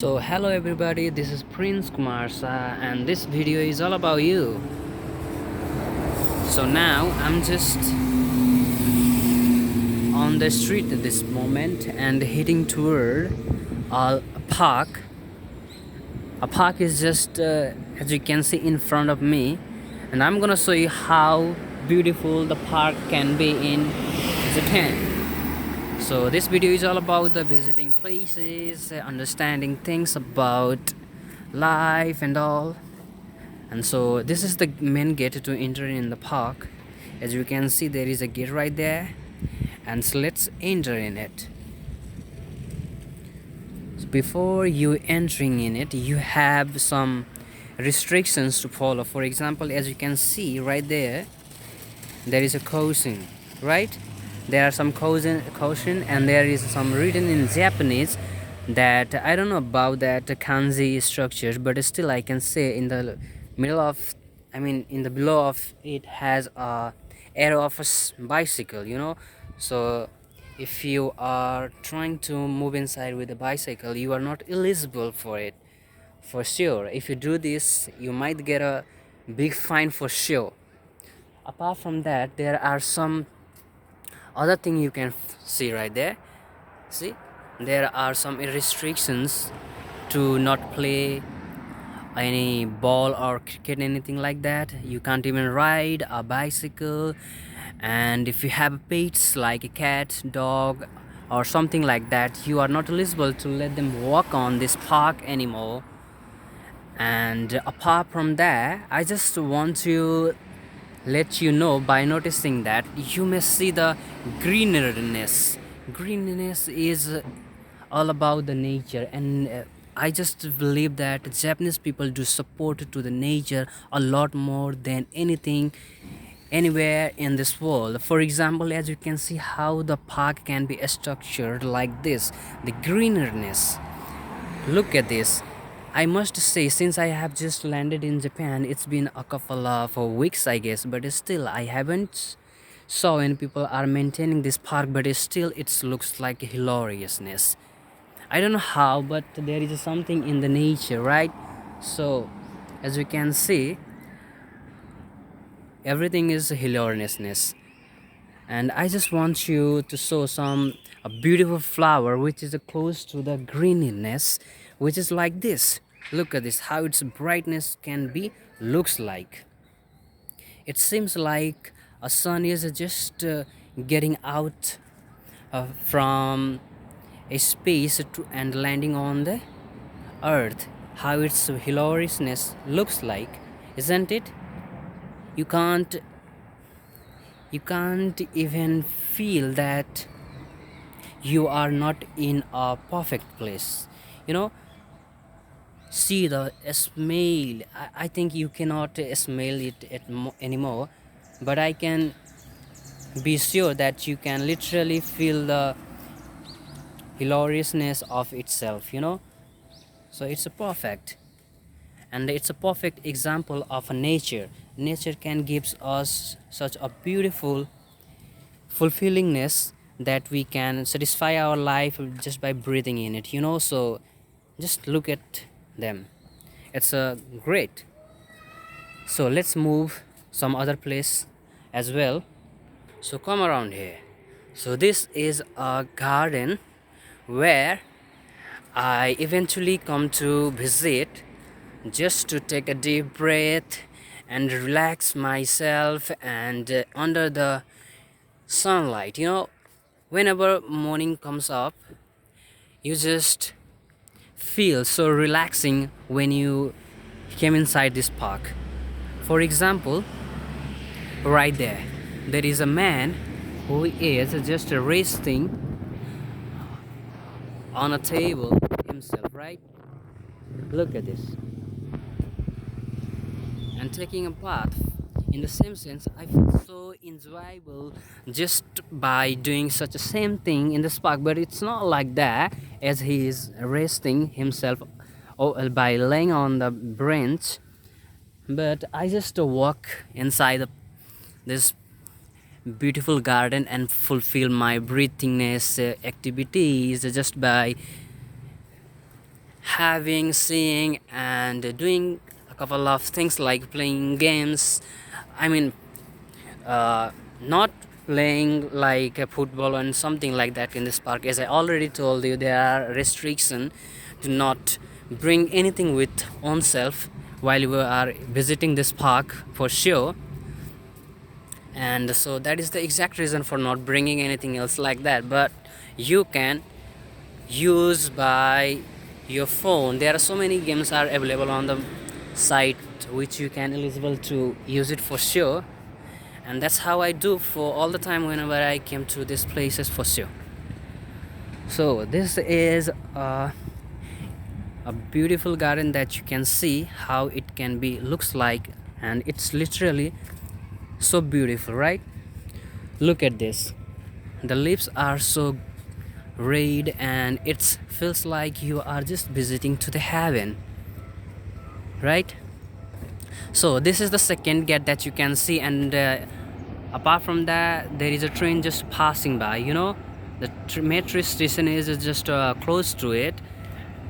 So hello everybody, this is Prince Kumar and this video is all about you. So now I'm just on the street at this moment and heading toward a park. A park is just as you can see in front of me, and I'm gonna show you how beautiful the park can be in Japan. So this video is all about the visiting places, understanding things about life and all. And so this is the main gate to enter in the park. As you can see, there is a gate right there, and so let's enter in it. So before you entering in it, you have some restrictions to follow. For example, as you can see right there, there is a caution, right? There are some caution, and there is some written in Japanese that I don't know about that kanji structure, but still I can say in the middle of, in the below of it has a arrow of a bicycle. So if you are trying to move inside with a bicycle, you are not eligible for it, for sure. If you do this, you might get a big fine for sure. Apart from that, there are some other thing you can see right there. See, there are some restrictions to not play any ball or cricket, anything like that. You can't even ride a bicycle, and if you have pets like a cat, dog, or something like that, you are not eligible to let them walk on this park anymore. And apart from that, I just want to let you know by noticing that you may see the greeniness is all about the nature, and I just believe that Japanese people do support to the nature a lot more than anything anywhere in this world. For example, as you can see how the park can be structured like this, the greeniness. Look at this. I must say, since I have just landed in Japan, it's been a couple of weeks, I guess, but still, I haven't saw when people are maintaining this park, but still, it looks like hilariousness. I don't know how, but there is something in the nature, right? So, as you can see, everything is hilariousness, and I just want you to show some a beautiful flower which is close to the greeniness, which is like this. Look at this, how its brightness can be looks like. It seems like a sun is just getting out from a space and landing on the earth. How its hilariousness looks like, isn't it? You can't you can't even feel that you are not in a perfect place, you know. See the smell. I think you cannot smell it anymore, but I can be sure that you can literally feel the hilariousness of itself. So it's a perfect, and it's a perfect example of a nature can give us such a beautiful fulfillingness that we can satisfy our life just by breathing in it. So just look at them. It's a great. So let's move some other place as well. So come around here. So this is a garden where I eventually come to visit just to take a deep breath and relax myself, and under the sunlight. Whenever morning comes up, you just feel so relaxing when you came inside this park. For example, right there is a man who is just resting on a table himself, right? Look at this. And taking a bath. In the same sense, I feel so enjoyable just by doing such a same thing in this park, but it's not like that, as he is resting himself by laying on the bench. But I just walk inside this beautiful garden and fulfill my breathingness activities just by having, seeing, and doing a couple of things like playing games. I mean, uh, not playing like a football and something like that in this park. As I already told you, there are restrictions to not bring anything with oneself while you are visiting this park for sure. And so that is the exact reason for not bringing anything else like that, but you can use by your phone. There are so many games are available on the site which you can eligible to use it for sure. And that's how I do for all the time whenever I came to these places for sure. So this is a beautiful garden that you can see how it can be looks like, and it's literally so beautiful, right? Look at this. The leaves are so red and it feels like you are just visiting to the heaven, right? So this is the second gate that you can see, and apart from that there is a train just passing by, you know. The metro station is just close to it.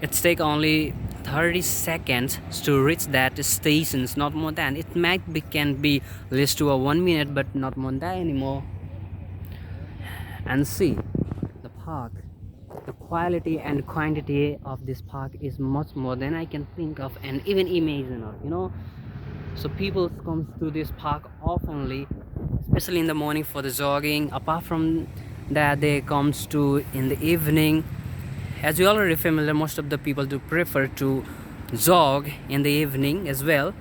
It's take only 30 seconds to reach that stations, not more than. It might be can be less to a 1 minute, but not more than that anymore. And see the park, the quality and quantity of this park is much more than I can think of and even imagine of, you know. So people comes to this park oftenly, especially in the morning for the jogging. Apart from that, they comes to in the evening. As you already familiar, most of the people do prefer to jog in the evening as well,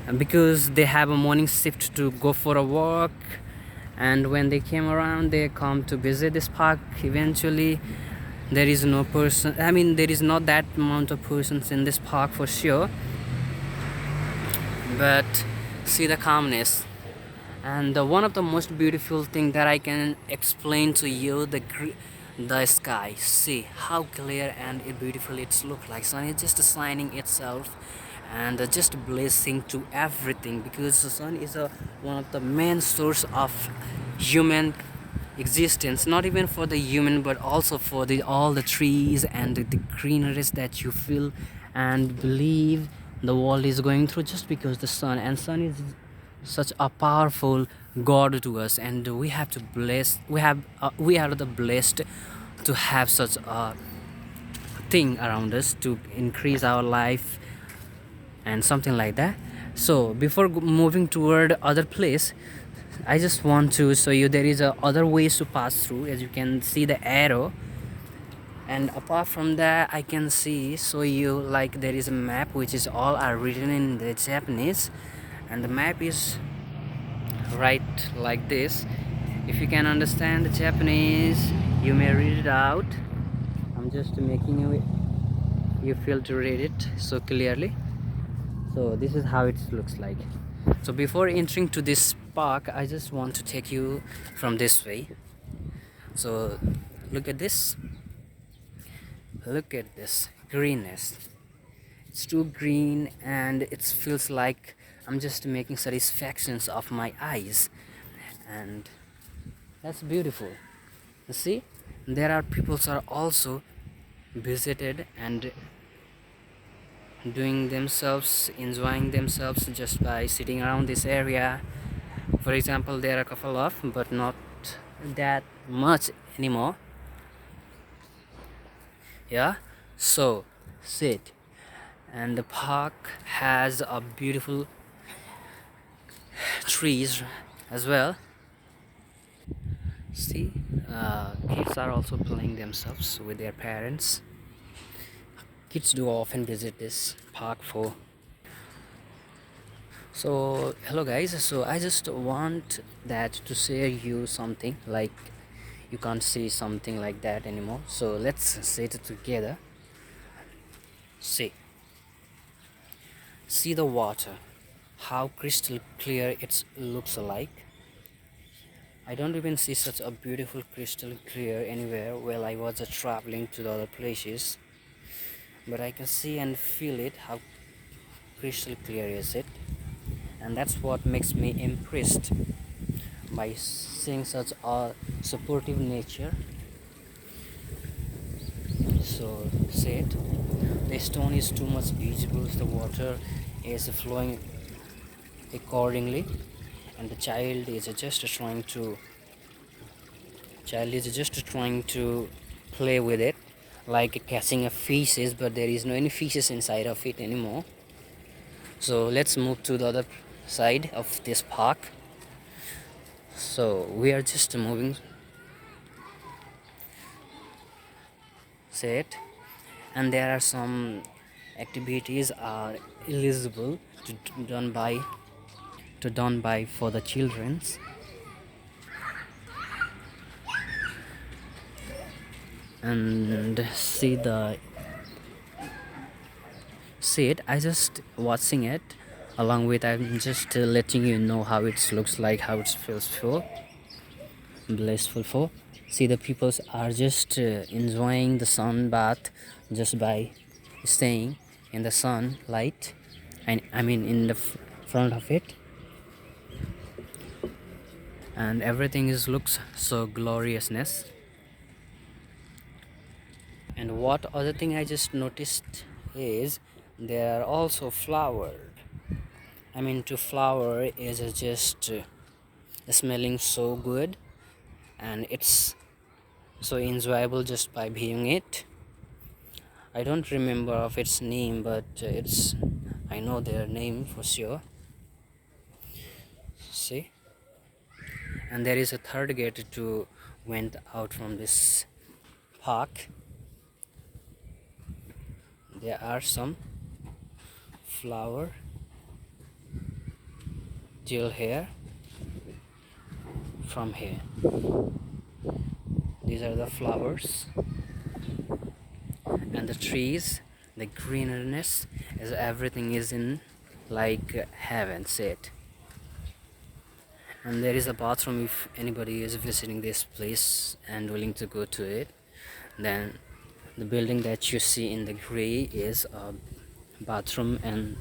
and because they have a morning shift to go for a walk. And when they came around, they come to visit this park. Eventually there is no person, I mean there is not that amount of persons in this park for sure, but see the calmness. And one of the most beautiful thing that I can explain to you, the sky. See how clear and beautiful it's look like. Sun is just shining itself and just blessing to everything, because the sun is one of the main source of human existence, not even for the human but also for the all the trees and the greeneries that you feel and believe the world is going through, just because the sun. And sun is such a powerful god to us, and we have to bless, we are the blessed to have such a thing around us to increase our life and something like that. So before moving toward other place, I just want to show you there is other ways to pass through. As you can see the arrow, and apart from that I can see show you like there is a map which is all are written in the Japanese, and the map is right like this. If you can understand the Japanese, you may read it out. I'm just making you feel to read it so clearly. So this is how it looks like. So before entering to this park, I just want to take you from this way. So look at this, look at this greenness. It's too green and it feels like I'm just making satisfactions of my eyes, and that's beautiful. You see, there are people are also visited and doing themselves, enjoying themselves just by sitting around this area. For example, there are a couple of, but not that much anymore. Yeah, so sit. And the park has a beautiful trees as well. See, kids are also playing themselves with their parents. Kids do often visit this park for. So hello guys, so I just want that to share you something like you can't see something like that anymore. So let's sit together. See the water, how crystal clear it looks like. I don't even see such a beautiful crystal clear anywhere while I was traveling to the other places, but I can see and feel it how crystal clear is it. And that's what makes me impressed by seeing such a supportive nature. So see it, the stone is too much visible, the water is flowing accordingly, and the child is just trying to play with it, like catching a fishes, but there is no any fishes inside of it anymore. So let's move to the other side of this park. So we are just moving, say it, and there are some activities are eligible to done by for the childrens. And see it, I just watching it along with, I'm just letting you know how it looks like, how it feels full blissful for. See, the peoples are just enjoying the sun bath just by staying in the sunlight, and I mean in the front of it, and everything is looks so gloriousness. And what other thing I just noticed is there are also flower. I mean, to flower is just smelling so good, and it's so enjoyable just by viewing it. I don't remember of its name, but it's I know their name for sure. See, and there is a third gate to went out from this park. There are some flower till here. From here, these are the flowers and the trees, the greenness, as everything is in like heaven, say it. And there is a bathroom if anybody is visiting this place and willing to go to it. Then the building that you see in the gray is a bathroom and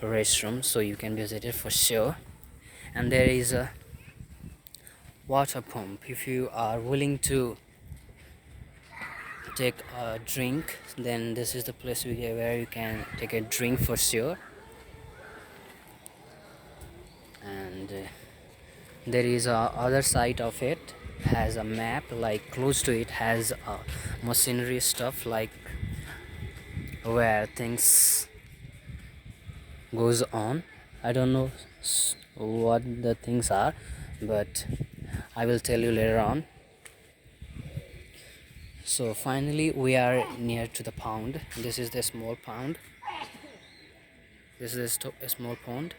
restroom, so you can visit it for sure. And there is a water pump if you are willing to take a drink, then this is the place where you can take a drink for sure. And there is a other side of it has a map, like close to it has machinery stuff, like where things goes on. I don't know what the things are, but I will tell you later on. So finally we are near to the pond. This is the small pond. This is a small pond,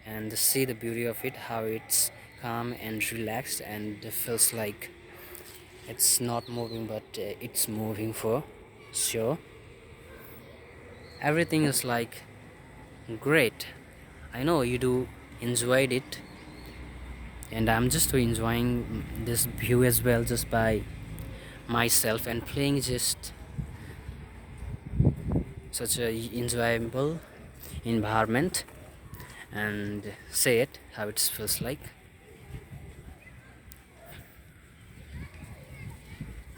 and see the beauty of it, how it's calm and relaxed, and it feels like it's not moving, but it's moving for sure. Everything is like great. I know you do enjoyed it, and I'm just enjoying this view as well, just by myself and playing just such a enjoyable environment. And say it, how it feels like.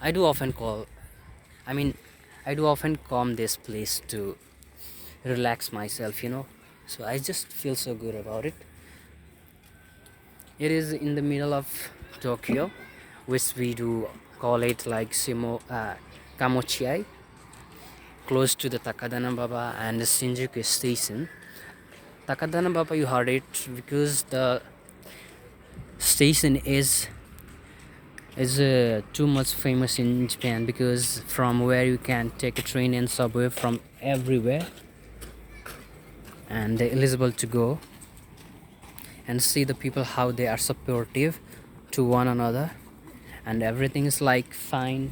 I do often call, I mean, I do often come this place to relax myself. So I just feel so good about it. It is in the middle of Tokyo, which we do call it like Kamochiai, close to the Takadana Baba and the Shinjuku station. Takadana Baba, you heard it because the station is too much famous in Japan, because from where you can take a train and subway from everywhere, and eligible to go and see the people how they are supportive to one another, and everything is like fine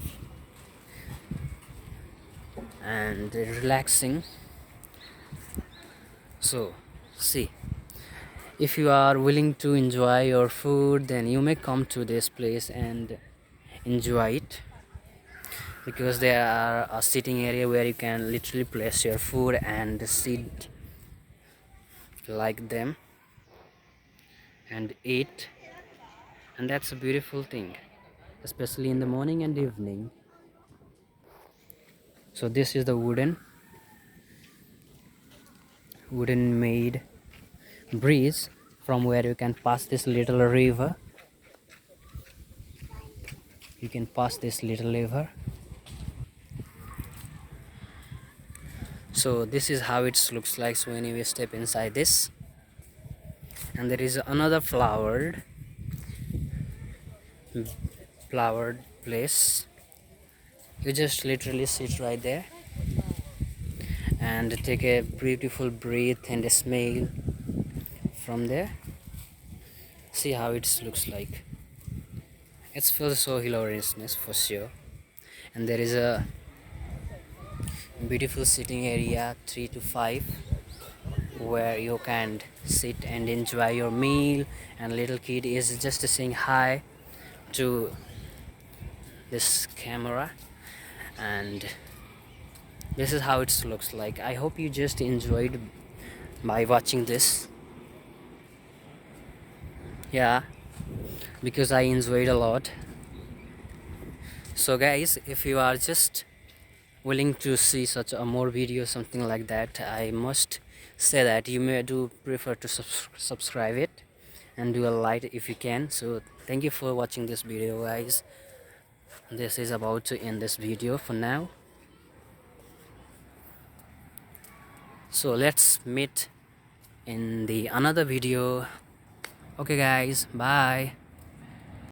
and relaxing. So see, if you are willing to enjoy your food, then you may come to this place and enjoy it, because there are a sitting area where you can literally place your food and sit like them and eat. And that's a beautiful thing, especially in the morning and evening. So this is the wooden made bridge from where you can pass this little river. You can pass this little river. So this is how it looks like when you step inside this. And there is another flowered place. You just literally sit right there and take a beautiful breath and a smell from there. See how it looks like. It feels so hilariousness for sure. And there is a beautiful sitting area 3 to 5 where you can sit and enjoy your meal, and little kid is just saying hi to this camera. And this is how it looks like. I hope you just enjoyed by watching this. Yeah, because I enjoyed a lot. So guys, if you are just willing to see such a more video, something like that, I must say that you may do prefer to subscribe it and do a like if you can. So thank you for watching this video, guys. This is about to end this video for now. So let's meet in the another video. Okay guys, bye.